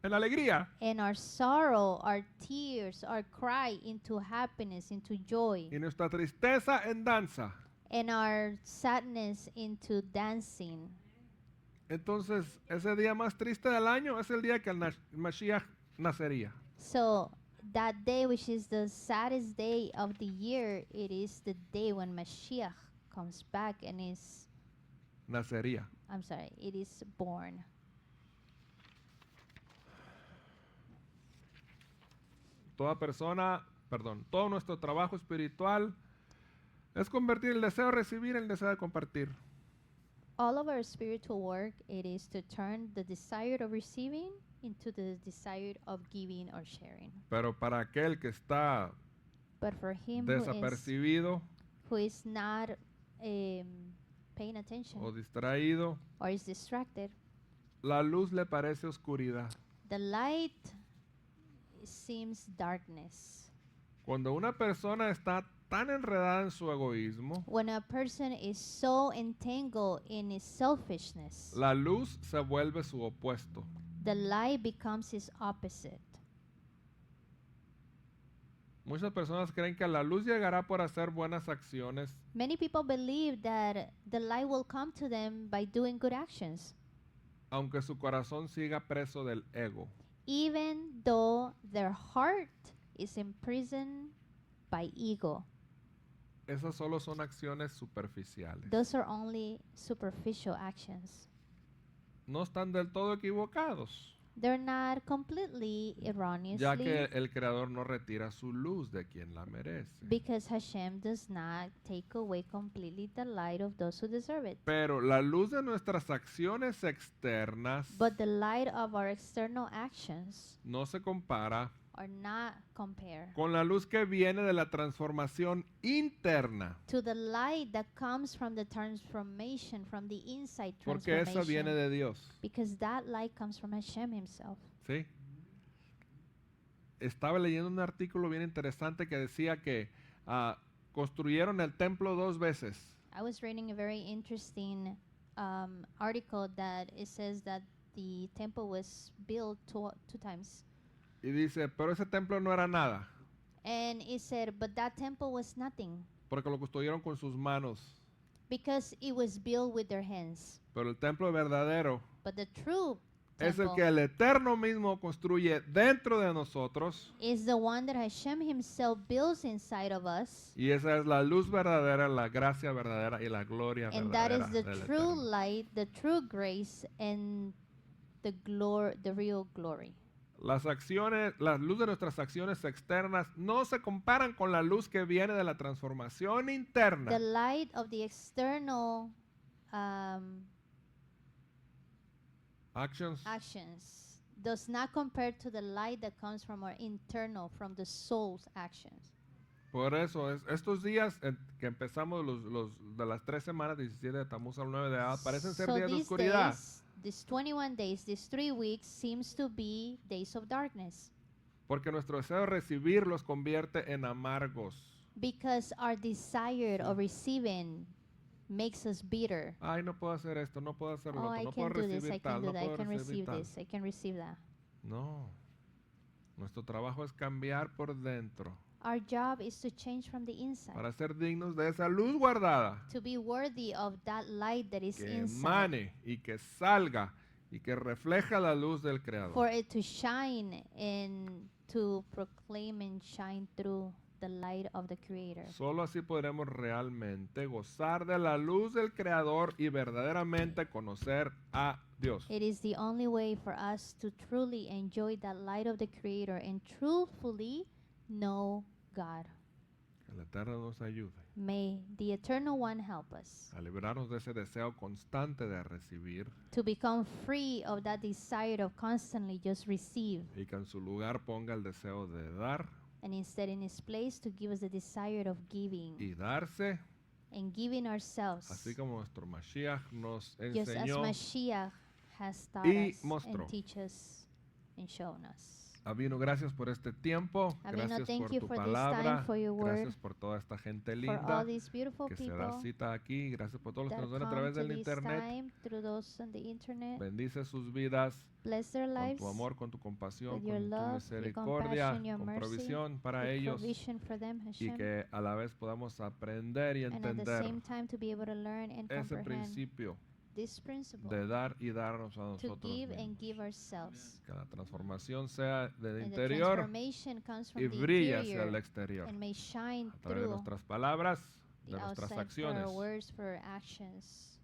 en alegría. And our sorrow, our tears, our cry into happiness, into joy. Y nuestra tristeza en danza. And our sadness into dancing. Entonces, ese día más triste del año es el día que el Mashiach nacería. So that day, which is the saddest day of the year, it is the day when Mashiach comes back and Nacería. it is born. todo nuestro trabajo espiritual es convertir el deseo de recibir en el deseo de compartir. All of our spiritual work, it is to turn the desire of receiving into the desire of giving or sharing. Pero para aquel que está But for him desapercibido who is not paying attention o distraído, or is distracted, la luz le parece oscuridad. the light seems darkness. Cuando una persona está tan enredada en su egoísmo, When a person is so entangled in his selfishness, la luz se vuelve su opuesto. the light becomes his opposite. Muchas personas creen que la luz llegará por hacer buenas acciones, Many people believe that the light will come to them by doing good actions, aunque su corazón siga preso del ego. even though their heart is imprisoned by ego. Esas solo son acciones superficiales. Those are only superficial actions. No están del todo equivocados, They're not completely ya que erroneously, el Creador no retira su luz de quien la merece. because Hashem does not take away completely the light of those who deserve it. Pero la luz de nuestras acciones externas But the light of our external actions no se compara are not compared con la luz que viene de la transformación interna, to the light that comes from the transformation, from the inside porque esa viene transformation, de Dios. because that light comes from Hashem himself. ¿Sí? Estaba leyendo un artículo bien interesante que decía que construyeron el templo 2 veces. I was reading a very interesting article that it says that the temple was built two times. Y dice, pero ese templo no era nada, And it said, but that temple was nothing, porque lo construyeron con sus manos. because it was built with their hands. Pero el templo verdadero But the true es el temple que el Eterno mismo construye dentro de nosotros. is the one that Hashem himself builds inside of us. Y esa es la luz verdadera, la gracia verdadera y la gloria And that verdadera is the del true Eterno. light, the true grace, and the real glory. Las acciones, la luz de nuestras acciones externas no se comparan con la luz que viene de la transformación interna. The light of the external actions does not compare to the light that comes from our internal, from the soul's actions. Por eso, estos días que empezamos los de las 3 semanas, 17 de Tamuz al 9 de Ab, parecen ser So días de these oscuridad. days, these 21 days, these 3 weeks seems to be days of darkness, Porque nuestro deseo de recibir los convierte en amargos. because our desire of receiving makes us bitter. Ay, no puedo hacer esto, no puedo hacer lo Oh, otro, I no puedo can do this, recibir I can tal, do no that, I puedo can recibir receive tal. this, I can receive that. No. Nuestro trabajo es cambiar por dentro Our job is to change from the inside, para ser dignos de esa luz guardada to be worthy of that light that is que inside, emane y que salga y que refleja la luz del Creador. for it to shine and to proclaim and shine through the light of the Creator. Solo así podremos realmente gozar de la luz del Creador y verdaderamente conocer a Dios. It is the only way for us to truly enjoy that light of the Creator and truthfully know God. Que el Eterno nos ayude May the Eternal One help us a librarnos de ese deseo constante de recibir to become free of that desire of constantly just receive, y que en su lugar ponga el deseo de dar and instead in His place to give us the desire of giving y darse, and giving ourselves, así como nuestro Mashiach nos just as enseñó. Mashiach has taught y us mostró. and teach us and shown us. Avino, gracias por este tiempo, Avino, gracias thank por you tu for this palabra, time, for your word, gracias por toda esta gente For all linda these beautiful que se people da cita aquí, gracias por todos los que that nos ven a come través to del this internet. time through those on the internet. Bendice sus vidas Bless their con lives tu amor, con tu compasión, with your con tu love, your misericordia, compassion, your con mercy, provisión para with ellos provision for them, y Hashem, que a la vez podamos aprender y and at the entender same time to be able to learn and ese comprehend principio this principle, de dar y darnos a to nosotros give and mismos. give ourselves. Que la transformación sea del And the interior transformation comes from y the brille hacia el interior exterior. and may shine A través de through nuestras palabras, the de nuestras outside for acciones. our words, for our actions.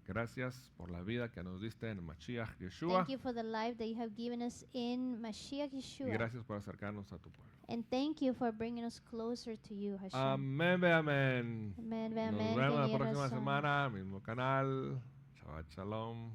Gracias por la vida que nos diste en Mashiach Yeshua. Thank you for the life that you have given us in Mashiach Y Yeshua. gracias por acercarnos a tu pueblo. And thank you for bringing us closer to you, Hashem. Amén, ve amén. Amen, ve Nos amen, vemos la Kenny próxima Razón. semana, mismo canal. Shabbat Shalom.